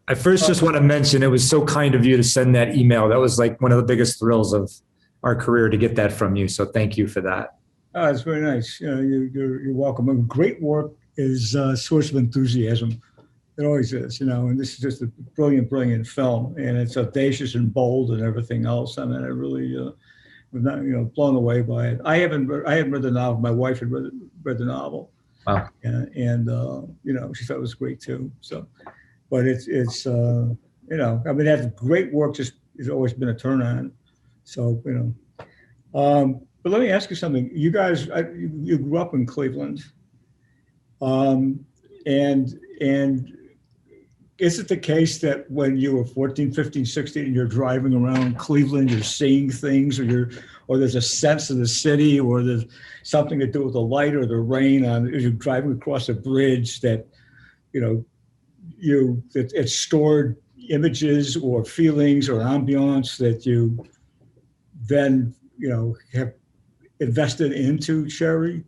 I first just want to mention it was so kind of you to send that email. That was like one of the biggest thrills of our career to get that from you. So thank you for that. Oh, it's very nice. You're welcome. And great work is a source of enthusiasm. It always is, and this is just a brilliant, brilliant film. And it's audacious and bold and everything else. I mean, I really was not, blown away by it. I haven't read the novel. My wife had read the novel. Wow. And she thought it was great too. So, but it's that's great work. Just has always been a turn on. So, but let me ask you something. You guys, you grew up in Cleveland, and is it the case that when you were 14, 15, 16, and you're driving around Cleveland, you're seeing things, or there's a sense of the city, or there's something to do with the light or the rain as you're driving across a bridge that, it's stored images or feelings or ambiance that you then, have invested into, Sherry?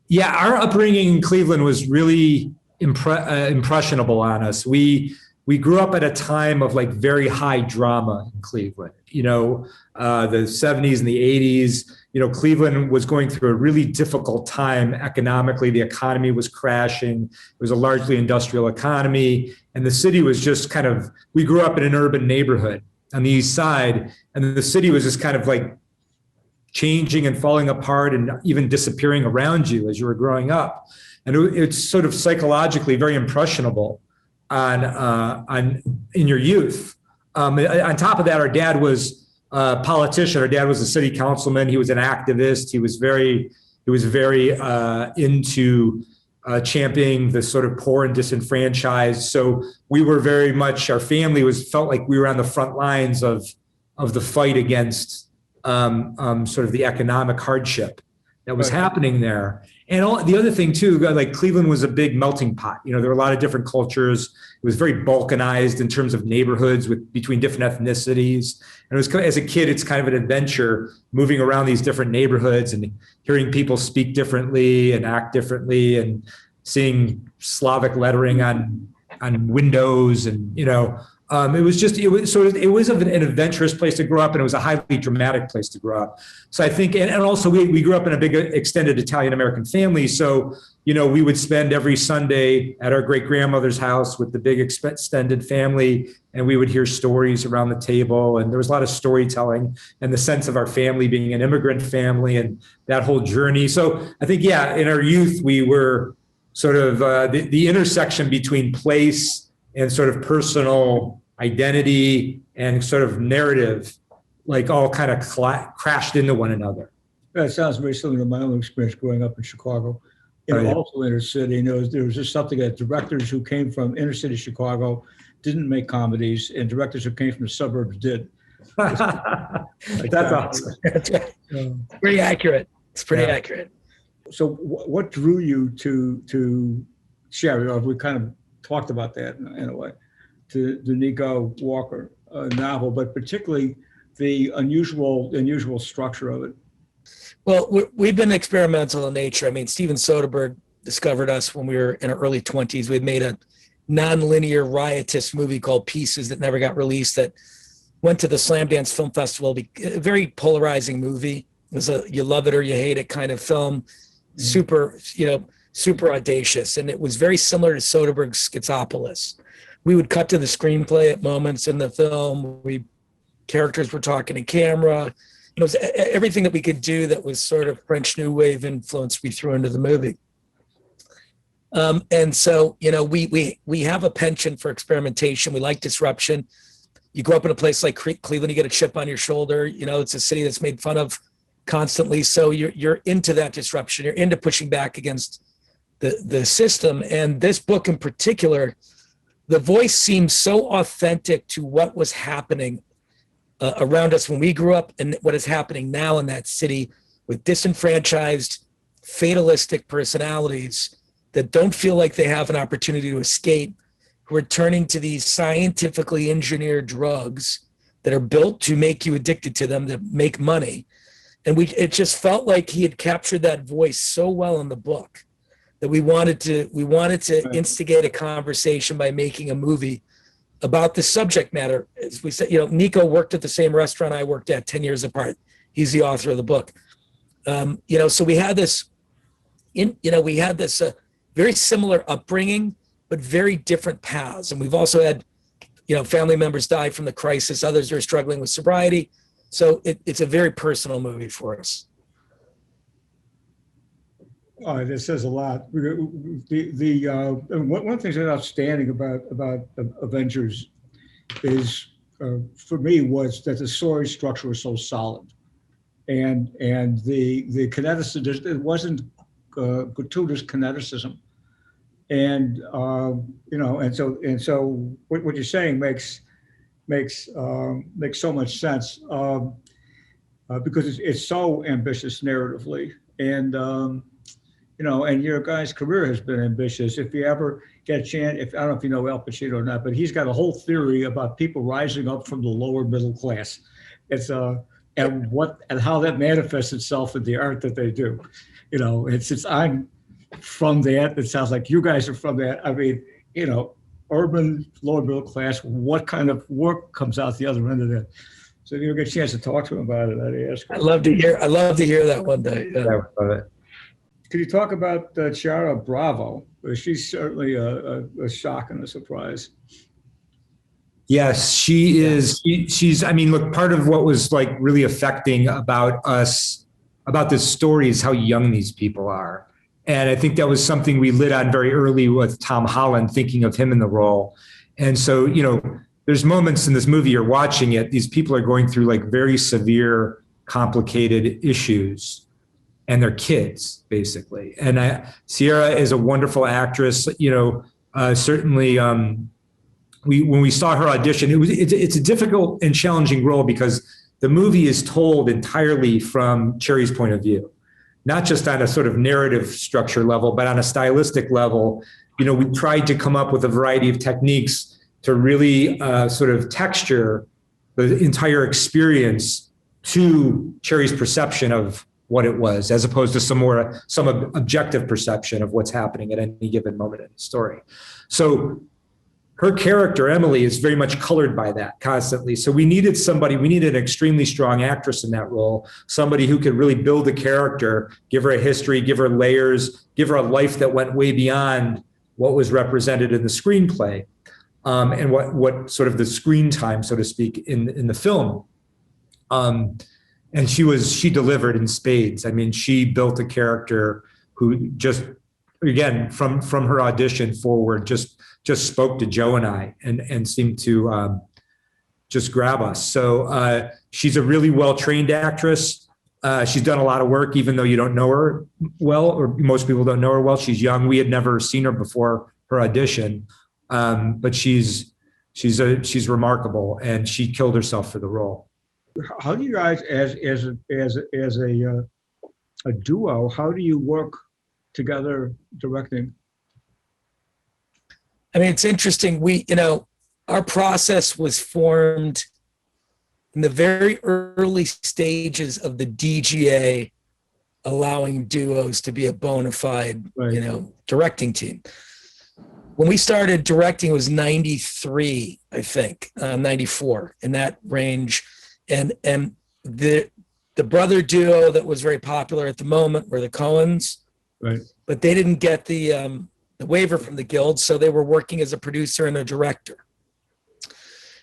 Yeah, our upbringing in Cleveland was really impressionable on us. We grew up at a time of like very high drama in Cleveland. The 70s and the 80s. Cleveland was going through a really difficult time economically. The economy was crashing. It was a largely industrial economy, and the city was just kind of. We grew up in an urban neighborhood on the east side, and the city was just kind of like changing and falling apart and even disappearing around you as you were growing up. And it's sort of psychologically very impressionable on in your youth. On top of that, our dad was a politician. Our dad was a city councilman. He was an activist. He was very into championing the sort of poor and disenfranchised. So we were very much, our family felt like we were on the front lines of the fight against sort of the economic hardship that was happening there. And the other thing too, like Cleveland was a big melting pot. There were a lot of different cultures. It was very balkanized in terms of neighborhoods between different ethnicities. And it was, as a kid, it's kind of an adventure moving around these different neighborhoods and hearing people speak differently and act differently and seeing Slavic lettering on windows and, it was an adventurous place to grow up, and it was a highly dramatic place to grow up. So I think, and also we grew up in a big extended Italian-American family. So, we would spend every Sunday at our great-grandmother's house with the big extended family, and we would hear stories around the table. And there was a lot of storytelling and the sense of our family being an immigrant family and that whole journey. So I think, in our youth, we were sort of the intersection between place and sort of personal identity and sort of narrative, like all kind of crashed into one another. That sounds very similar to my own experience growing up in Chicago. Also inner city. There was just something that directors who came from inner city Chicago didn't make comedies, and directors who came from the suburbs did. That's awesome. That's right. Pretty accurate. It's pretty accurate. So what drew you to Sherry? Or we kind of talked about that in a way, to the Nico Walker novel, but particularly the unusual structure of it. Well, we've been experimental in nature. I mean, Steven Soderbergh discovered us when we were in our early 20s. We'd made a non-linear, riotous movie called Pieces that never got released, that went to the Slamdance Film Festival. A very polarizing movie. It was a you love it or you hate it kind of film. Super audacious. And it was very similar to Soderbergh's Schizopolis. We would cut to the screenplay at moments in the film. Characters were talking to camera. It was everything that we could do that was sort of French New Wave influence we threw into the movie. And so, we have a penchant for experimentation. We like disruption. You grow up in a place like Cleveland, you get a chip on your shoulder. It's a city that's made fun of constantly. So you're into that disruption. You're into pushing back against the system. And this book in particular, the voice seems so authentic to what was happening around us when we grew up and what is happening now in that city, with disenfranchised, fatalistic personalities that don't feel like they have an opportunity to escape, who are turning to these scientifically engineered drugs that are built to make you addicted to them, to make money. And it just felt like he had captured that voice so well in the book that we wanted to instigate a conversation by making a movie about the subject matter. As we said, Nico worked at the same restaurant I worked at 10 years apart. He's the author of the book. So we had this, very similar upbringing, but very different paths. And we've also had, family members die from the crisis. Others are struggling with sobriety. So it's a very personal movie for us. This says a lot. One of the things that's outstanding about Avengers is, for me, was that the story structure was so solid, and the kineticism, it wasn't gratuitous kineticism, and so what you're saying makes so much sense, because it's so ambitious narratively, and and your guy's career has been ambitious. If you ever get a chance, I don't know if you know Al Pacino or not, but he's got a whole theory about people rising up from the lower middle class. It's and how that manifests itself in the art that they do. It's I'm from that. It sounds like you guys are from that. I mean, urban lower middle class. What kind of work comes out the other end of that? So if you get a chance to talk to him about it, I'd ask. I'd love to hear that one day. Yeah. I love it. Could you talk about Chiara Bravo? She's certainly a shock and a surprise. Yes, she is. She's, I mean, look, part of what was like really affecting about us, about this story, is how young these people are. And I think that was something we lit on very early with Tom Holland, thinking of him in the role. And so, there's moments in this movie, you're watching it, these people are going through like very severe, complicated issues. And they're kids, basically. And Sierra is a wonderful actress. Certainly, when we saw her audition, it's a difficult and challenging role because the movie is told entirely from Cherry's point of view, not just on a sort of narrative structure level, but on a stylistic level. We tried to come up with a variety of techniques to really sort of texture the entire experience to Cherry's perception of what it was, as opposed to some objective perception of what's happening at any given moment in the story. So her character, Emily, is very much colored by that constantly. So we needed an extremely strong actress in that role, somebody who could really build a character, give her a history, give her layers, give her a life that went way beyond what was represented in the screenplay, and what sort of the screen time, so to speak, in the film. And she delivered in spades. I mean, she built a character who just, again, from her audition forward, just spoke to Joe and I and seemed to just grab us. So she's a really well-trained actress. She's done a lot of work, even though you don't know her well, or most people don't know her well. She's young. We had never seen her before her audition, but she's remarkable, and she killed herself for the role. How do you guys, as a duo, how do you work together directing? I mean, it's interesting. Our process was formed in the very early stages of the DGA allowing duos to be a bona fide, directing team. When we started directing, it was 93, I think, 94, in that range. And the brother duo that was very popular at the moment were the Coens, right? But they didn't get the waiver from the guild, so they were working as a producer and a director.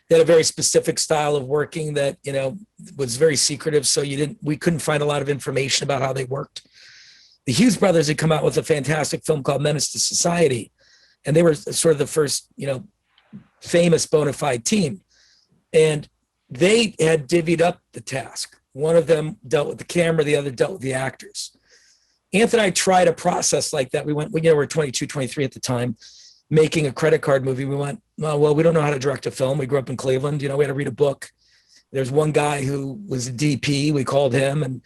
They had a very specific style of working that was very secretive, so we couldn't find a lot of information about how they worked. The Hughes brothers had come out with a fantastic film called Menace to Society, and they were sort of the first famous bona fide team, and they had divvied up the task. One of them dealt with the camera, the other dealt with the actors. Anthony and I tried a process like that. We were 22, 23 at the time, making a credit card movie. We went, well, we don't know how to direct a film. We grew up in Cleveland. We had to read a book. There's one guy who was a DP. We called him, and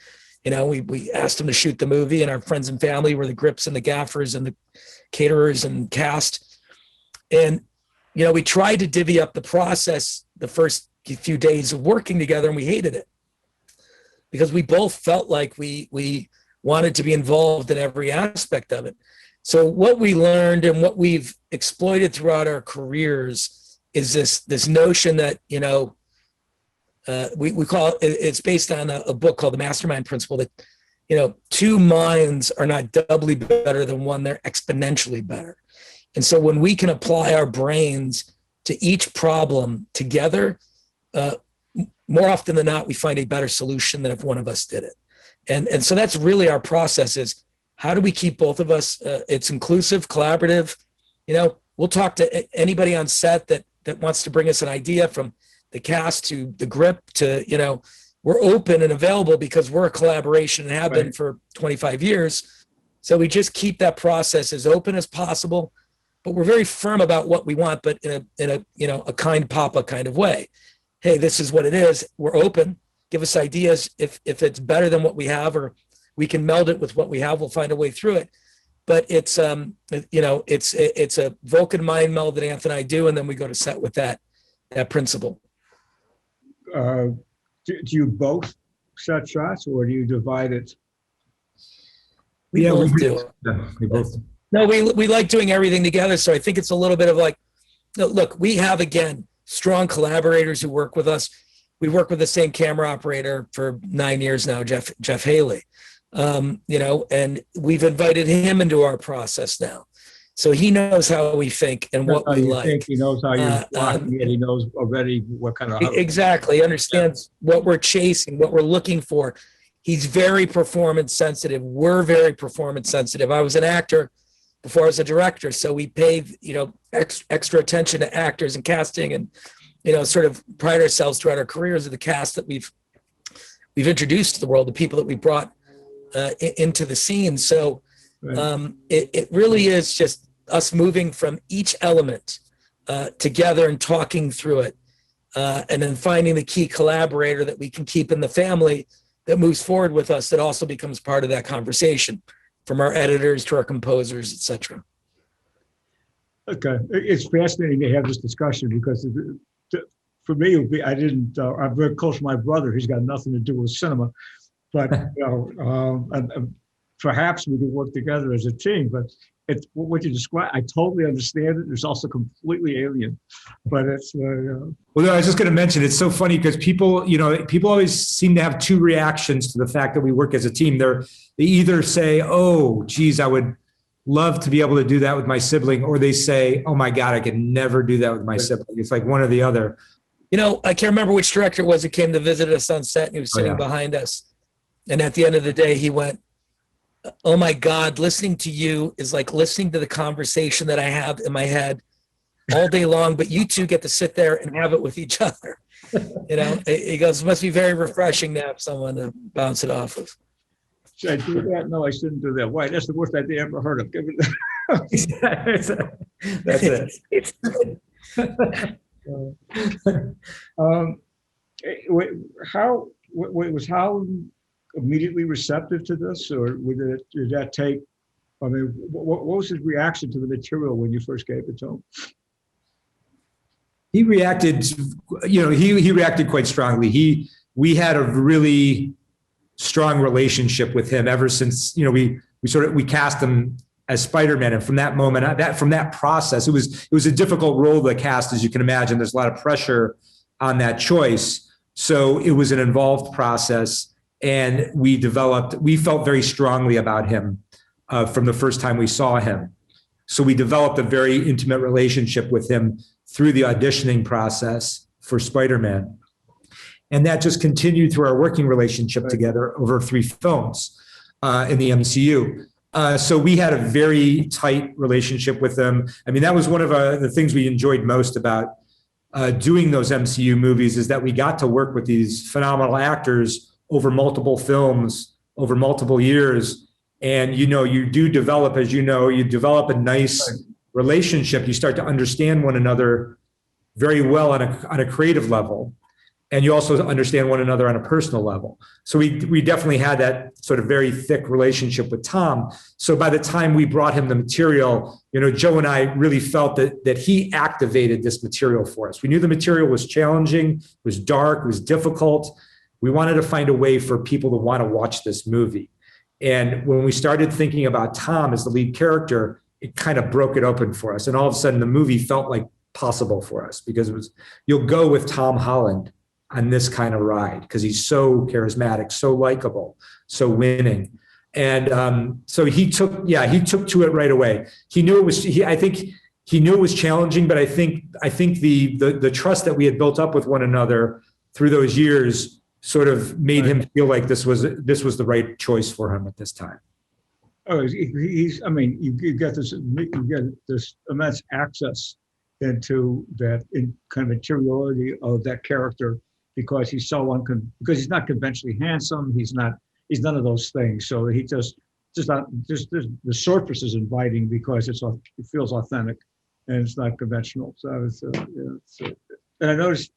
we asked him to shoot the movie, and our friends and family were the grips and the gaffers and the caterers and cast. And, we tried to divvy up the process the first few days of working together, and we hated it because we both felt like we wanted to be involved in every aspect of it. So what we learned and what we've exploited throughout our careers is this notion that, we call it, it's based on a book called The Mastermind Principle, that, two minds are not doubly better than one, they're exponentially better. And so when we can apply our brains to each problem together, more often than not, we find a better solution than if one of us did it. And so that's really our process, is how do we keep both of us, it's inclusive, collaborative. We'll talk to anybody on set that wants to bring us an idea, from the cast to the grip to, we're open and available because we're a collaboration and have been for 25 years. So we just keep that process as open as possible, but we're very firm about what we want, but in a kind papa kind of way. Hey, this is what it is. We're open. Give us ideas. If it's better than what we have, or we can meld it with what we have, we'll find a way through it. But it's it's a Vulcan mind meld that Anthony and I do, and then we go to set with that principle. Do you both set shots, or do you divide it? We both do. Yeah, we both. No, we like doing everything together. So I think it's a little bit of like, look, we have, again, strong collaborators who work with us. We work with the same camera operator for 9 years now, Jeff Haley. And we've invited him into our process now. So he knows how we think and what we like. He knows how you're blocking it. He knows already what kind of... Exactly. Understands what we're chasing, what we're looking for. He's very performance sensitive. We're very performance sensitive. I was an actor before I was a director. So we paid, extra attention to actors and casting, and, sort of pride ourselves throughout our careers of the cast that we've introduced to the world, the people that we brought into the scene. So it really is just us moving from each element together and talking through it, and then finding the key collaborator that we can keep in the family that moves forward with us, that also becomes part of that conversation, from our editors to our composers, etc. Okay, it's fascinating to have this discussion, because for me, it would be, I'm very close to my brother. He's got nothing to do with cinema, but perhaps we could work together as a team. But it's what you describe. I totally understand it. It's also completely alien, but it's. Well, I was just going to mention, it's so funny because people always seem to have two reactions to the fact that we work as a team. They either say, "Oh, geez, I would love to be able to do that with my sibling," or they say, "Oh my God, I could never do that with my sibling." It's like one or the other. I can't remember which director it was who came to visit us on set, and he was sitting behind us. And at the end of the day, he went, "Oh my God, listening to you is like listening to the conversation that I have in my head all day long, but you two get to sit there and have it with each other." He goes, "It must be very refreshing to have someone to bounce it off of." Should I do that? No, I shouldn't do that. Why? That's the worst idea I ever heard of. That's it. How was Holland immediately receptive to this, or did that take? I mean, what was his reaction to the material when you first gave it to him? He reacted, he reacted quite strongly. We had a really strong relationship with him ever since, we cast him as Spider-Man. And from that moment, from that process, it was a difficult role to cast, as you can imagine. There's a lot of pressure on that choice. So it was an involved process, and we felt very strongly about him from the first time we saw him. So we developed a very intimate relationship with him through the auditioning process for Spider-Man. And that just continued through our working relationship together over 3 films in the MCU. So we had a very tight relationship with them. I mean, that was one of the things we enjoyed most about doing those MCU movies, is that we got to work with these phenomenal actors over multiple films, over multiple years. And, you do develop, as you develop a nice relationship. You start to understand one another very well on a creative level. And you also understand one another on a personal level. So we definitely had that sort of very thick relationship with Tom. So by the time we brought him the material, Joe and I really felt that he activated this material for us. We knew the material was challenging, it was dark, it was difficult. We wanted to find a way for people to want to watch this movie. And when we started thinking about Tom as the lead character, it kind of broke it open for us. And all of a sudden the movie felt like possible for us, because it was, you'll go with Tom Holland on this kind of ride because he's so charismatic, so likable, so winning. And so he took to it right away. He knew it was, I think he knew it was challenging, but I think the trust that we had built up with one another through those years sort of made him feel like this was the right choice for him at this time. Oh, I mean, you get this immense access into that kind of interiority of that character, because he's because he's not conventionally handsome. He's none of those things. So he just the surface is inviting because it feels authentic and it's not conventional. So and I noticed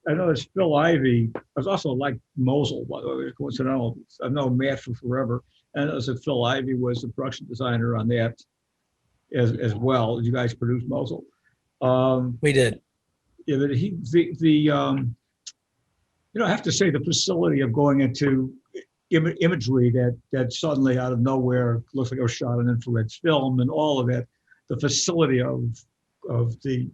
Phil Ivey. I was also like Mosul, by the way, coincidental. I've known Matt for forever, and as Phil Ivey was the production designer on that as well. You guys produced Mosul. We did. Yeah, but I have to say the facility of going into imagery that suddenly out of nowhere looks like it was shot on infrared film and all of that, the facility of the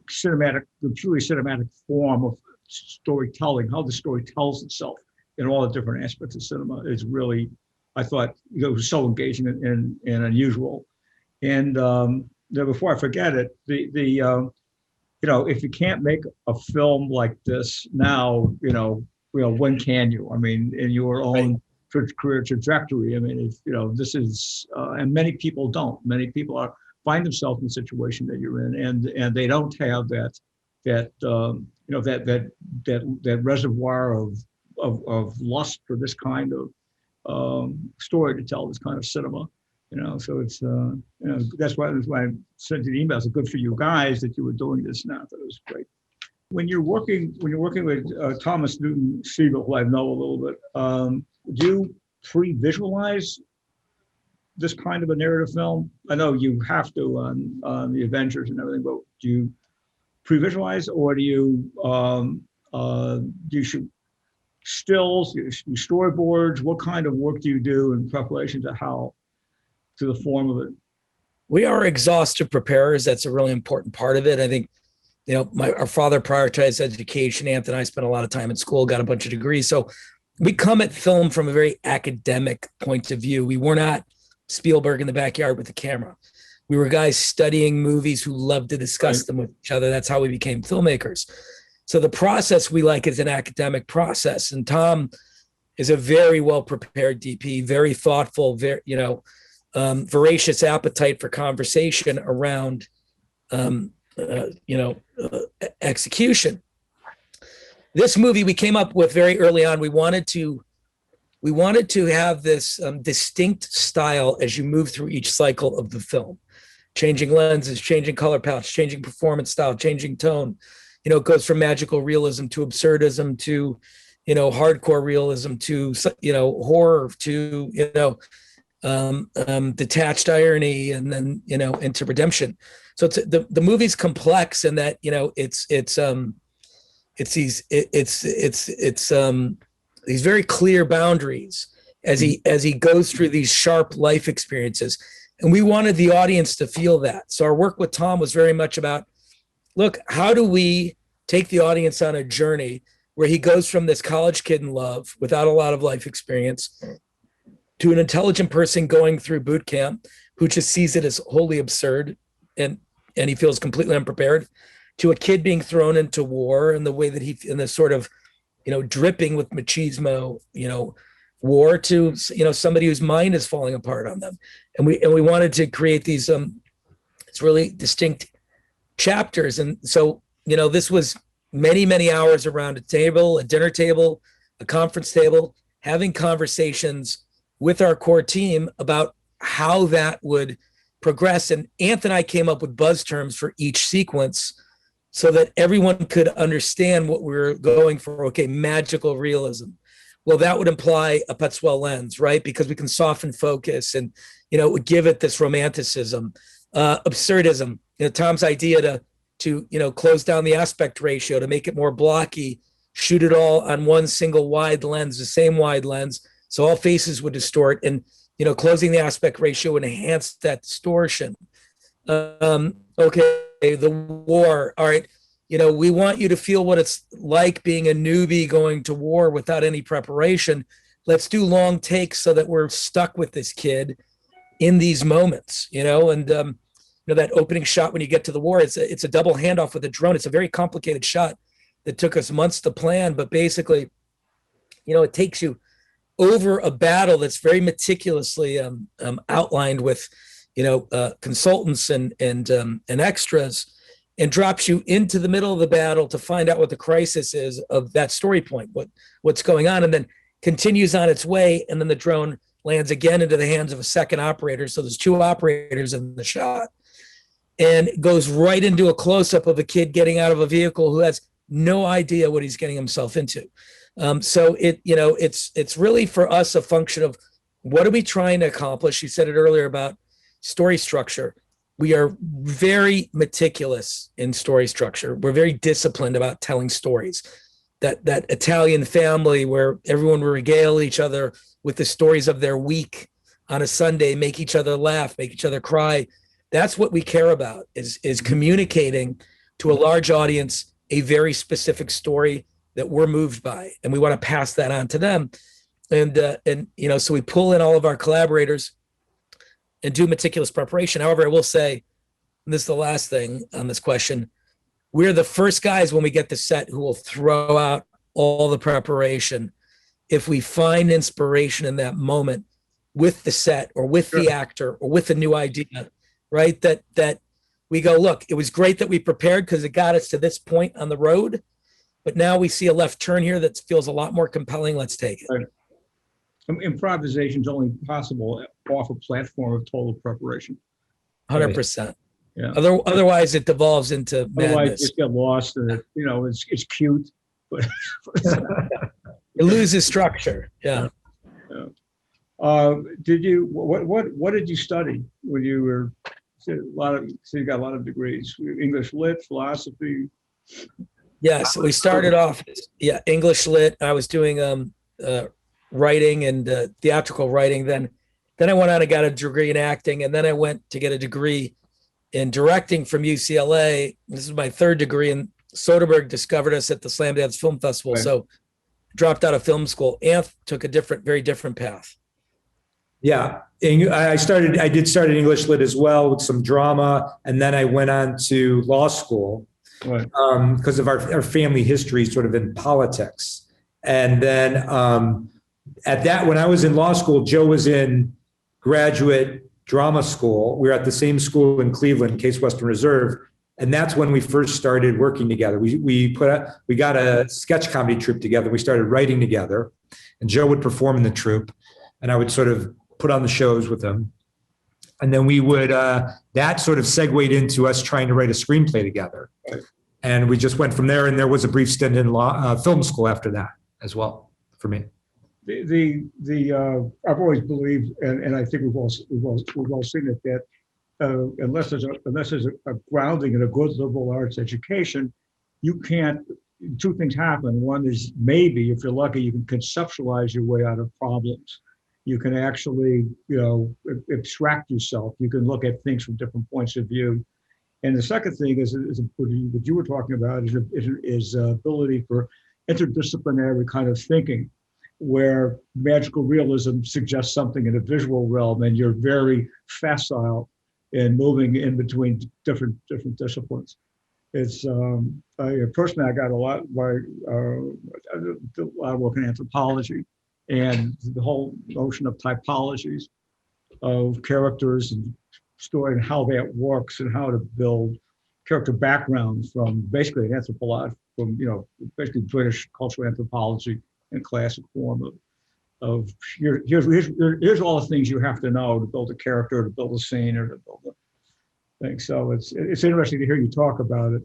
cinematic, the purely cinematic form of storytelling, how the story tells itself in all the different aspects of cinema is really, I thought, it was so engaging and unusual. And before I forget it, if you can't make a film like this now, when can you? I mean, in your own career trajectory, I mean, this is, and many people don't. Many people find themselves in the situation that you're in, and they don't have that reservoir of lust for this kind of story to tell, this kind of cinema. So it's that's why I sent you the emails. It's good for you guys that you were doing this now. That was great. When you're working with Thomas Newton Siegel, who I know a little bit, do you pre-visualize this kind of a narrative film? I know you have to on the Avengers and everything, but do you pre-visualize, or do you shoot stills, you storyboards? What kind of work do you do in preparation to the form of it? We are exhaustive preparers. That's a really important part of it. I think, our father prioritized education. Anthony and I spent a lot of time in school, got a bunch of degrees. So we come at film from a very academic point of view. We were not Spielberg in the backyard with the camera. We were guys studying movies who loved to discuss them with each other. That's how we became filmmakers. So the process we like is an academic process. And Tom is a very well-prepared DP, very thoughtful, very, voracious appetite for conversation around, execution. This movie we came up with very early on. We wanted to have this distinct style as you move through each cycle of the film, changing lenses, changing color palettes, changing performance style, changing tone. It goes from magical realism to absurdism to, hardcore realism to, horror to, detached irony, and then into redemption. So the movie's complex in that it's these very clear boundaries as he goes through these sharp life experiences, and we wanted the audience to feel that. So our work with Tom was very much about, look, how do we take the audience on a journey where he goes from this college kid in love without a lot of life experience to an intelligent person going through boot camp who just sees it as wholly absurd and he feels completely unprepared, to a kid being thrown into war and the way that in the sort of, dripping with machismo, war, to, somebody whose mind is falling apart on them. And we wanted to create these, it's really distinct chapters. And so, this was many, many hours around a table, a dinner table, a conference table, having conversations with our core team about how that would progress. And Anthony and I came up with buzz terms for each sequence so that everyone could understand what we were going for. Okay, magical realism. Well, that would imply a Petzwell lens, right? Because we can soften focus and, it would give it this romanticism. Absurdism, Tom's idea to close down the aspect ratio, to make it more blocky, shoot it all on one single wide lens, the same wide lens, so all faces would distort, and closing the aspect ratio would enhance that distortion. Okay, the war. All right. We want you to feel what it's like being a newbie going to war without any preparation. Let's do long takes so that we're stuck with this kid in these moments, and that opening shot when you get to the war, it's a double handoff with a drone. It's a very complicated shot that took us months to plan, but basically, it takes you over a battle that's very meticulously outlined with, consultants and extras, and drops you into the middle of the battle to find out what the crisis is of that story point, what's going on, and then continues on its way, and then the drone lands again into the hands of a second operator. So there's two operators in the shot, and goes right into a close-up of a kid getting out of a vehicle who has no idea what he's getting himself into. So it's really for us a function of what are we trying to accomplish? You said it earlier about story structure. We are very meticulous in story structure. We're very disciplined about telling stories. That Italian family where everyone will regale each other with the stories of their week on a Sunday, make each other laugh, make each other cry. That's what we care about, is communicating to a large audience a very specific story that we're moved by, and we want to pass that on to them. And so we pull in all of our collaborators and do meticulous preparation. However, I will say, and this is the last thing on this question, we're the first guys when we get to set who will throw out all the preparation if we find inspiration in that moment with the set or with the actor or with a new idea, right? That we go, look, it was great that we prepared because it got us to this point on the road, but now we see a left turn here that feels a lot more compelling. Let's take it. Right. Improvisation is only possible off a platform of total preparation. 100%. Yeah. Otherwise, it devolves into madness. Otherwise, just get lost, and it's cute, but it loses structure. Yeah. Did you what did you study when you were? So you got a lot of degrees: English Lit, philosophy. Yeah. So we started off, English Lit. I was doing writing and theatrical writing. Then I went on and got a degree in acting, and then I went to get a degree in directing from UCLA. This is my third degree, and Soderbergh discovered us at the Slam Dance Film Festival. Right. So dropped out of film school. Anth took a very different path. Yeah, I did start in English Lit as well with some drama, and then I went on to law school because of our family history sort of in politics. And then when I was in law school, Joe was in graduate drama school. We were at the same school in Cleveland, Case Western Reserve, and that's when we first started working together. We got a sketch comedy troupe together. We started writing together, and Joe would perform in the troupe, and I would sort of put on the shows with him. And then we would, that sort of segued into us trying to write a screenplay together. Right. And we just went from there, and there was a brief stint in film school after that as well for me. I've always believed, and I think we've all seen it, that unless there's a grounding in a good liberal arts education, you can't. Two things happen. One is maybe, if you're lucky, you can conceptualize your way out of problems. You can actually, abstract yourself. You can look at things from different points of view. And the second thing is what you were talking about is ability for interdisciplinary kind of thinking, where magical realism suggests something in a visual realm, and you're very facile in moving in between different disciplines. It's personally, I got a lot of work in anthropology, and the whole notion of typologies of characters and story and how that works, and how to build character background from basically an anthropology, from basically British cultural anthropology in classic form of here's all the things you have to know to build a character, to build a scene, or to build a thing. So it's interesting to hear you talk about it.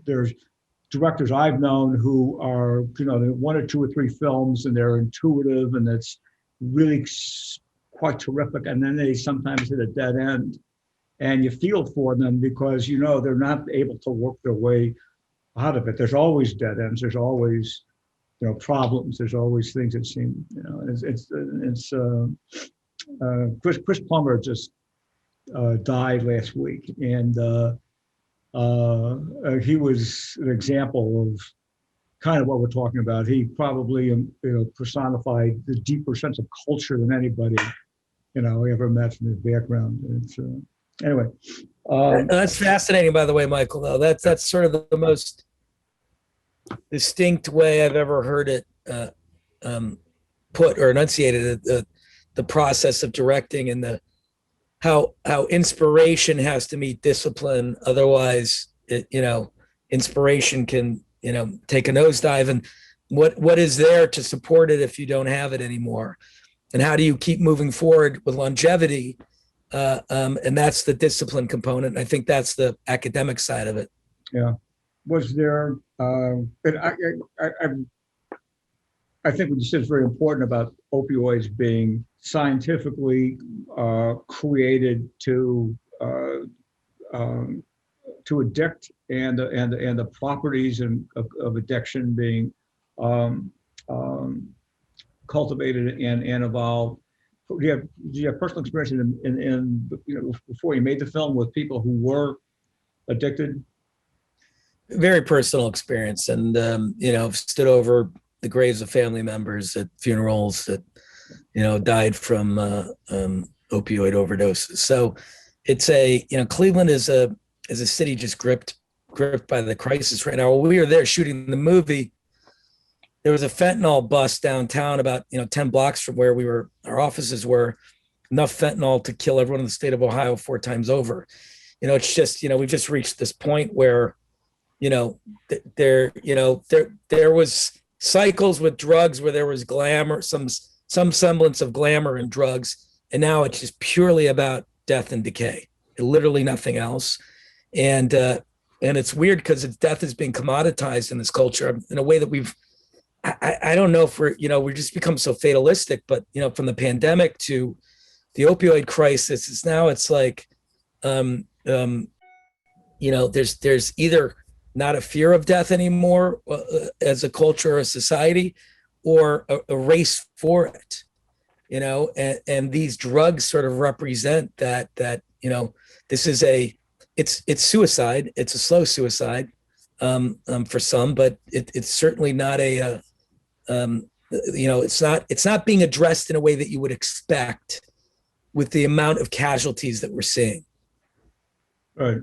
There's directors I've known who are, one or two or three films, and they're intuitive, and it's really quite terrific. And then they sometimes hit a dead end, and you feel for them because they're not able to work their way out of it. There's always dead ends. There's always problems. There's always things that seem, Chris Plummer just died last week, and he was an example of kind of what we're talking about. He probably personified the deeper sense of culture than anybody I ever met from his background. Anyway, that's fascinating, by the way, Michael. Though that's sort of the most distinct way I've ever heard it put or enunciated. The process of directing and how inspiration has to meet discipline. Otherwise, inspiration can take a nosedive. And what is there to support it if you don't have it anymore? And how do you keep moving forward with longevity? And that's the discipline component. And I think that's the academic side of it. Yeah. Was there, and I think what you said is very important about opioids being scientifically created to addict, and the properties of addiction being cultivated and evolved. Do you have personal experience in before you made the film with people who were addicted? Very personal experience, and stood over the graves of family members at funerals that died from opioid overdoses. So it's Cleveland is a city just gripped by the crisis right now. While we were there shooting the movie, there was a fentanyl bust downtown about 10 blocks from where our offices were, enough fentanyl to kill everyone in the state of Ohio 4 times over. It's just we've just reached this point where there was cycles with drugs where there was glamour, some semblance of glamour in drugs, and now it's just purely about death and decay, literally nothing else. And it's weird because death is being commoditized in this culture in a way that I don't know if we've just become so fatalistic, but from the pandemic to the opioid crisis, it's like there's either not a fear of death anymore as a culture or a society, or a race for it, and these drugs sort of represent that this is it's suicide. It's a slow suicide for some, but it's certainly not it's not being addressed in a way that you would expect with the amount of casualties that we're seeing. Right.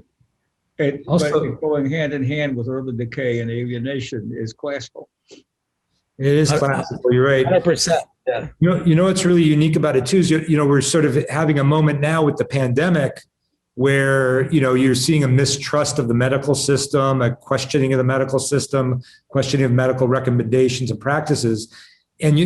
But going hand in hand with urban decay and alienation is classical. It is classical. You're right. 100%. Yeah. What's really unique about it too is we're sort of having a moment now with the pandemic where you're seeing a mistrust of the medical system, a questioning of the medical system, questioning of medical recommendations and practices, and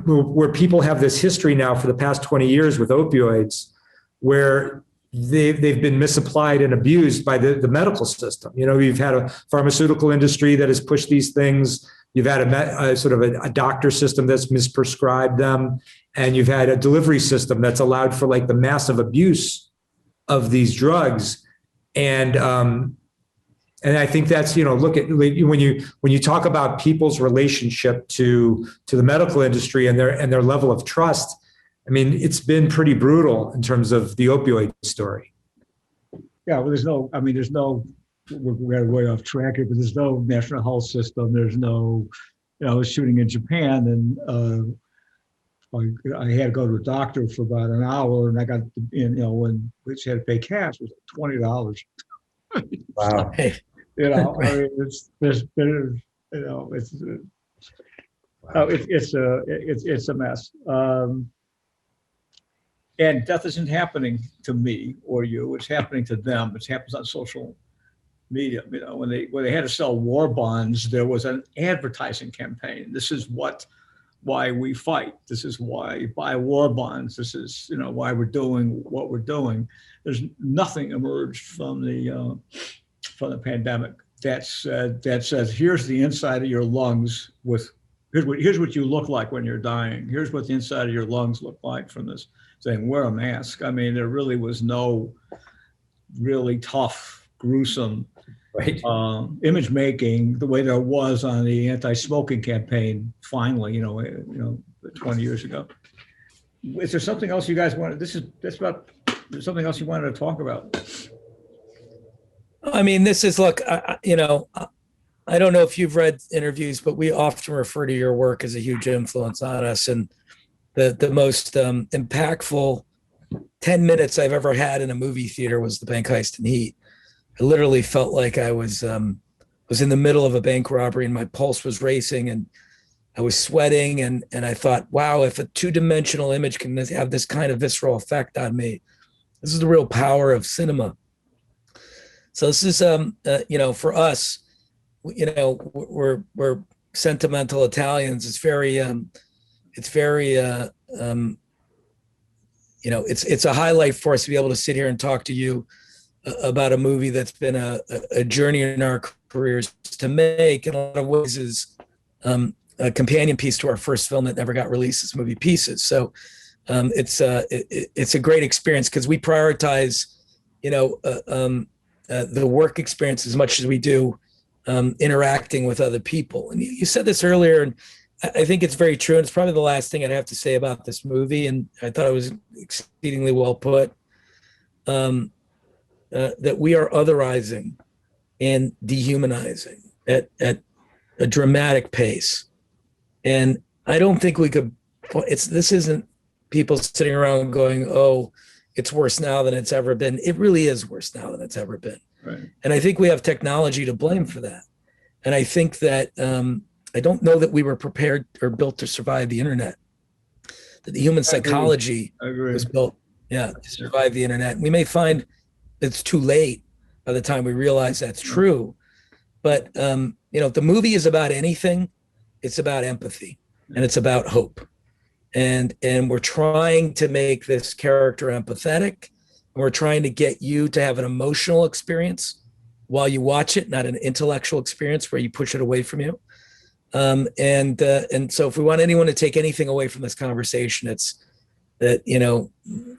where people have this history now for the past 20 years with opioids, where they've been misapplied and abused by the medical system. You've had a pharmaceutical industry that has pushed these things. You've had a sort of a doctor system that's misprescribed them, and you've had a delivery system that's allowed for like the massive abuse of these drugs. And I think that's look at when you talk about people's relationship to the medical industry and their level of trust. I mean, it's been pretty brutal in terms of the opioid story. Yeah, well, we're way off track here, but there's no national health system. There's no, I was shooting in Japan, and I had to go to a doctor for about an hour, and I got, when we had to pay cash, it was $20. Wow. It's a mess. And death isn't happening to me or you. It's happening to them. It happens on social media. When they had to sell war bonds, there was an advertising campaign. This is why we fight. This is why you buy war bonds. This is why we're doing what we're doing. There's nothing emerged from the pandemic that says here's the inside of your lungs here's what you look like when you're dying. Here's what the inside of your lungs look like from this thing. Wear a mask. I mean, there really was no really tough, gruesome image making the way there was on the anti-smoking campaign. Finally, 20 years ago. Is there something else you guys want? That's about something else you wanted to talk about? I mean, this is, look, you know, I don't know if you've read interviews, but we often refer to your work as a huge influence on us. And the most impactful 10 minutes I've ever had in a movie theater was the bank heist in Heat. I literally felt like I was in the middle of a bank robbery and my pulse was racing and I was sweating. And I thought, wow, if a two-dimensional image can have this kind of visceral effect on me, this is the real power of cinema. So this is, you know, for us, you know, we're sentimental Italians. It's very, you know, it's a highlight for us to be able to sit here and talk to you about a movie that's been a journey in our careers to make. In a lot of ways, is a companion piece to our first film that never got released as Movie Pieces. So it's a great experience because we prioritize, you know, the work experience as much as we do interacting with other people. And you said this earlier, and I think it's very true. And it's probably the last thing I'd have to say about this movie. And I thought it was exceedingly well put. That we are otherizing and dehumanizing at a dramatic pace. And I don't think we could, this isn't people sitting around going, oh, it's worse now than it's ever been. It really is worse now than it's ever been. Right. And I think we have technology to blame for that. And I think that I don't know that we were prepared or built to survive the internet, that the human psychology was built, to survive the internet. We may find it's too late by the time we realize that's true. But, you know, if the movie is about anything, it's about empathy and it's about hope. And we're trying to make this character empathetic. And we're trying to get you to have an emotional experience while you watch it, not an intellectual experience where you push it away from you. And so if we want anyone to take anything away from this conversation, it's that, you know,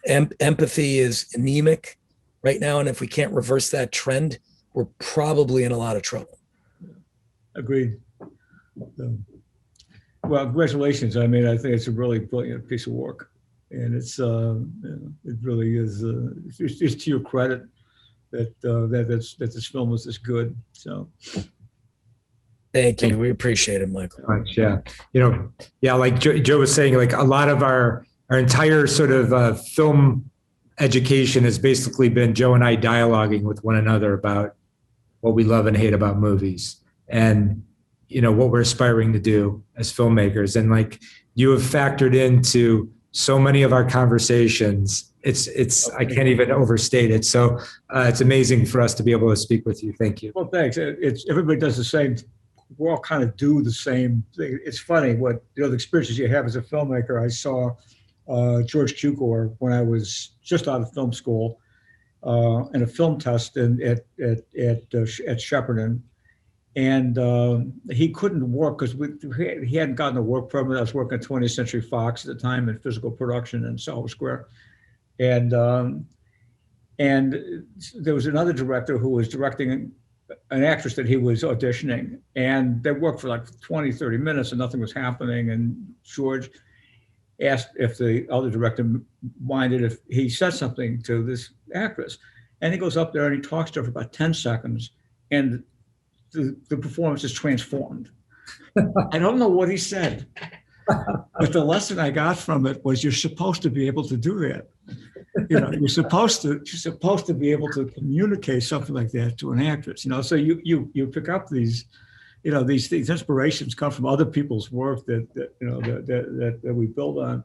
empathy is anemic right now. And if we can't reverse that trend, we're probably in a lot of trouble. Agreed. Well, congratulations. I mean, I think it's a really brilliant piece of work. And it's it really is, it's to your credit that this film was this good. So. Thank you. We appreciate it, Michael. Much, yeah. You know, yeah, like Joe was saying, like a lot of our entire sort of film education has basically been Joe and I dialoguing with one another about what we love and hate about movies and, you know, what we're aspiring to do as filmmakers. And like you have factored into so many of our conversations. It's I can't even overstate it. So it's amazing for us to be able to speak with you. Thank you. Well, thanks. It's everybody does the same. We all kind of do the same thing. It's funny what the experiences you have as a filmmaker. I saw George Cukor when I was just out of film school in a film test at Shepparton, and he couldn't work because he hadn't gotten a work permit. I was working at 20th Century Fox at the time in physical production in Soho Square, and there was another director who was directing an actress that he was auditioning, and they worked for like 20, 30 minutes and nothing was happening. And George asked if the other director minded if he said something to this actress. And he goes up there and he talks to her for about 10 seconds and the performance is transformed. I don't know what he said, but the lesson I got from it was you're supposed to be able to do that. You know, you're supposed to be able to communicate something like that to an actress. You know, so you pick up these, you know, these inspirations come from other people's work that we build on.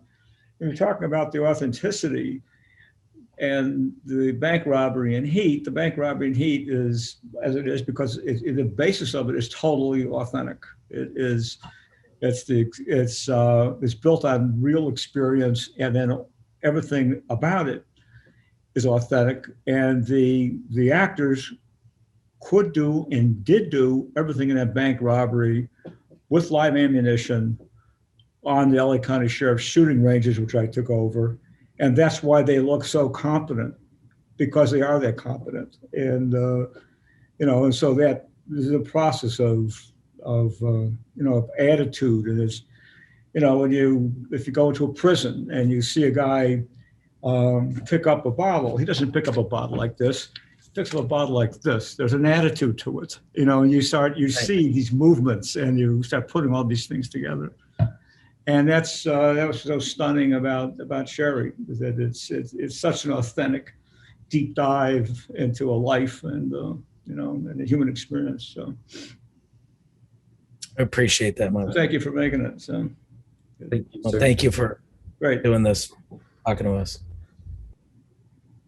And you're talking about the authenticity and the bank robbery in Heat. The bank robbery in Heat is as it is because the basis of it is totally authentic. It's built on real experience, and then everything about it is authentic. And the actors could do and did do everything in that bank robbery with live ammunition on the LA County Sheriff's shooting ranges, which I took over. And that's why they look so competent, because they are that competent. And, you know, and so that is a process of attitude. And it's, you know, if you go into a prison and you see a guy pick up a bottle. He doesn't pick up a bottle like this. He picks up a bottle like this. There's an attitude to it, you know, and you see these movements and you start putting all these things together. And that was so stunning about Sherry, is that it's such an authentic, deep dive into a life and, you know, and the human experience. So I appreciate that, man. thank you for making it. So Thank you, Well, sir. thank you for great. doing this, talking to us.